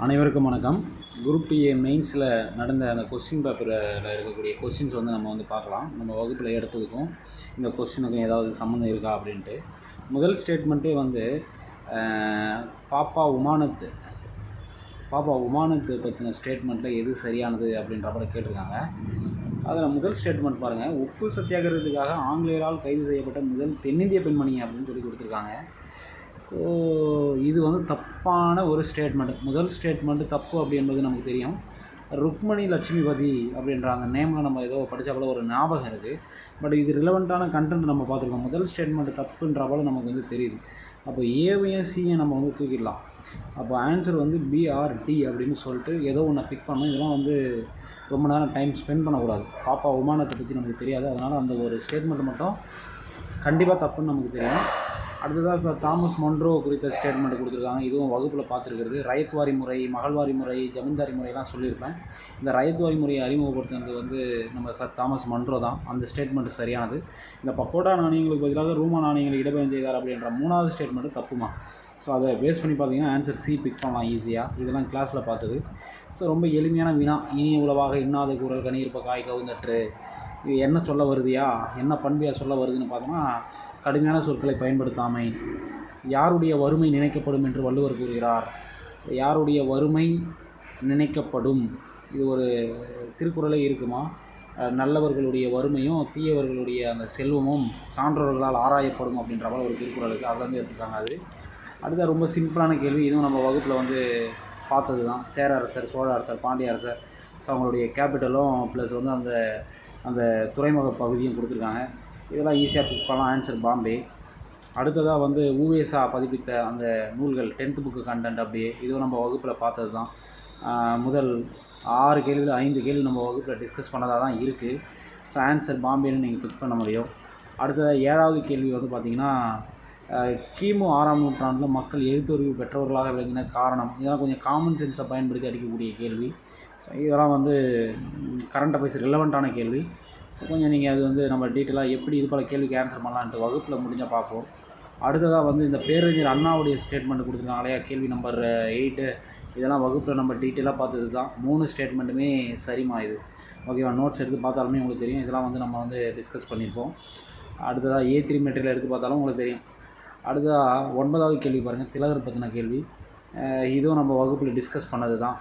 அனைவருக்கும் வணக்கம். Group DA மெயின்ஸில் நடந்த அந்த கொஸ்டின் பேப்பரில் இருக்கக்கூடிய கொஸ்டின்ஸ் நம்ம பார்க்கலாம். நம்ம வகுப்பில் எடுத்ததுக்கும் இந்த கொஸ்டினுக்கும் ஏதாவது சம்மந்தம் இருக்கா அப்படின்ட்டு. முதல் ஸ்டேட்மெண்ட்டே பாப்பா உமானத்து பற்றின ஸ்டேட்மெண்ட்டில் எது சரியானது அப்படின்றப்பட கேட்டிருக்காங்க. அதில் முதல் ஸ்டேட்மெண்ட் பாருங்கள், உப்பு சத்தியாகிரகத்துக்காக ஆங்கிலேயரால் கைது செய்யப்பட்ட முதல் தென்னிந்திய பெண்மணி அப்படின்னு சொல்லி கொடுத்துருக்காங்க. ஸோ இது தப்பான ஒரு ஸ்டேட்மெண்ட். முதல் ஸ்டேட்மெண்ட்டு தப்பு அப்படின்றது நமக்கு தெரியும். ருக்மணி லட்சுமிபதி அப்படின்ற அந்த நேமில் நம்ம ஏதோ படித்தாப்புல ஒரு ஞாபகம் இருக்குது. பட் இது ரிலவெண்ட்டான கண்டென்ட் நம்ம பார்த்துருக்கோம். முதல் ஸ்டேட்மெண்ட் தப்புன்றப்பல நமக்கு தெரியுது. அப்போ ஏவையும் சியும் நம்ம தூக்கிடலாம். அப்போ ஆன்சர் பிஆர்டி அப்படின்னு சொல்லிட்டு ஏதோ ஒன்று பிக் பண்ணணும். இதெல்லாம் ரொம்ப நேரம் டைம் ஸ்பெண்ட் பண்ணக்கூடாது. பாப்பா உமானத்தை பற்றி நமக்கு தெரியாது. அதனால் அந்த ஒரு ஸ்டேட்மெண்ட் மட்டும் கண்டிப்பாக தப்புன்னு நமக்கு தெரியும். அடுத்ததாக சார் தாமஸ் மொன்ரோ குறித்த ஸ்டேட்மெண்ட் கொடுத்துருக்காங்க. இதுவும் வகுப்பில் பார்த்துருக்கிறது. ரயத்வாரி முறை, மகள்வாரி முறை, ஜமீன்தாரி முறையெல்லாம் சொல்லியிருப்பேன். இந்த ரயத்வாரி முறையை அறிமுகப்படுத்துனது நம்ம சார் தாமஸ் மொன்ரோ தான். அந்த ஸ்டேட்மெண்ட் சரியானது. இந்த பக்கோடா நாணயங்களுக்கு பதிலாக ரூமா நாணயங்களை இடம்பெயர்வு செய்தார் அப்படின்ற 3வது ஸ்டேட்மெண்ட்டு தப்புமா. ஸோ அதை பேஸ் பண்ணி பார்த்தீங்கன்னா ஆன்சர் சி பிக் பண்ணலாம் ஈஸியாக. இதெல்லாம் கிளாஸில் பார்த்தது. ஸோ ரொம்ப எளிமையான வினா. இனிய உளவாக இன்னாத கூறல் கனியிருப்ப காய் கவுந்தற்று. இது என்ன சொல்ல வருதியா, என்ன பண்பியாக சொல்ல வருதுன்னு பார்த்தோம்னா, கடுமையான சொற்களை பயன்படுத்தாமை. யாருடைய வறுமை நினைக்கப்படும் என்று வள்ளுவர் கூறுகிறார். யாருடைய வறுமை நினைக்கப்படும், இது ஒரு திருக்குறளே இருக்குமா. நல்லவர்களுடைய வறுமையும் தீயவர்களுடைய அந்த செல்வமும் சான்றோர்களால் ஆராயப்படும் அப்படின்ற மாதிரி ஒரு திருக்குறள் இருக்குது. அதுலேருந்து எடுத்துக்காங்க. அது அடுத்த ரொம்ப சிம்பிளான கேள்வி. இதுவும் நம்ம வகுப்பில் பார்த்தது தான். சேர அரசர், சோழ அரசர், பாண்டிய அரசர். ஸோ அவங்களுடைய கேபிட்டலும் ப்ளஸ் அந்த அந்த துறைமுக பகுதியும் கொடுத்துருக்காங்க. இதெல்லாம் ஈஸியாக பிக் பண்ணலாம். ஆன்சர் பாம்பே. அடுத்ததாக ஊவேசா பதிப்பித்த அந்த நூல்கள் 10th புக்கு கண்டென்ட் அப்படியே இதுவும் நம்ம வகுப்பில் பார்த்தது தான். முதல் 6 கேள்வியில் 5 கேள்வி நம்ம வகுப்பில் டிஸ்கஸ் பண்ணதாக தான் இருக்குது. ஸோ ஆன்சர் பாம்பேன்னு நீங்கள் பிக் பண்ண முடியும். அடுத்ததாக 7வது கேள்வி பார்த்திங்கன்னா, கிமு 6ஆம் நூற்றாண்டில் மக்கள் எழுத்தறிவு பெற்றவர்களாக விளங்கின காரணம். இதெல்லாம் கொஞ்சம் காமன் சென்ஸை பயன்படுத்தி அடிக்கக்கூடிய கேள்வி. ஸோ இதெல்லாம் கரண்ட் அஃபேர்ஸ் ரிலவெண்ட்டான கேள்வி. ஸோ கொஞ்சம் நீங்கள் அது நம்ம டீட்டெயிலாக எப்படி இது போல் கேள்விக்கு ஆன்சர் பண்ணலான்ட்டு வகுப்பில் முடிஞ்சால் பார்ப்போம். அடுத்ததாக இந்த பேரறிஞர் அண்ணாவுடைய ஸ்டேட்மெண்ட் கொடுத்துருக்காங்க இல்லையா, கேள்வி நம்பர் 8. இதெல்லாம் வகுப்பில் நம்ம டீட்டெயிலாக பார்த்தது தான். 3 ஸ்டேட்மெண்ட்டுமே சரிமா இது. ஓகேவா. நோட்ஸ் எடுத்து பார்த்தாலுமே உங்களுக்கு தெரியும். இதெல்லாம் நம்ம டிஸ்கஸ் பண்ணியிருப்போம். அடுத்ததாக A3 மெட்டீரியல் எடுத்து பார்த்தாலும் உங்களுக்கு தெரியும். அடுத்ததாக 9வது கேள்வி பாருங்கள், திலகர் பற்றின கேள்வி. இதுவும் நம்ம வகுப்பில் டிஸ்கஸ் பண்ணது தான்.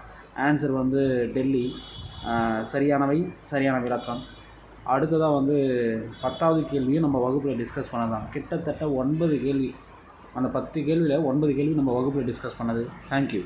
ஆன்சர் டெல்லி. சரியானவை, சரியான விளக்கம். அடுத்ததாக 10வது கேள்வியும் நம்ம வகுப்பில் டிஸ்கஸ் பண்ணது தான். கிட்டத்தட்ட 9 கேள்வி. அந்த 10 கேள்வியில் 9 கேள்வி நம்ம வகுப்பில் டிஸ்கஸ் பண்ணது. தேங்க்யூ.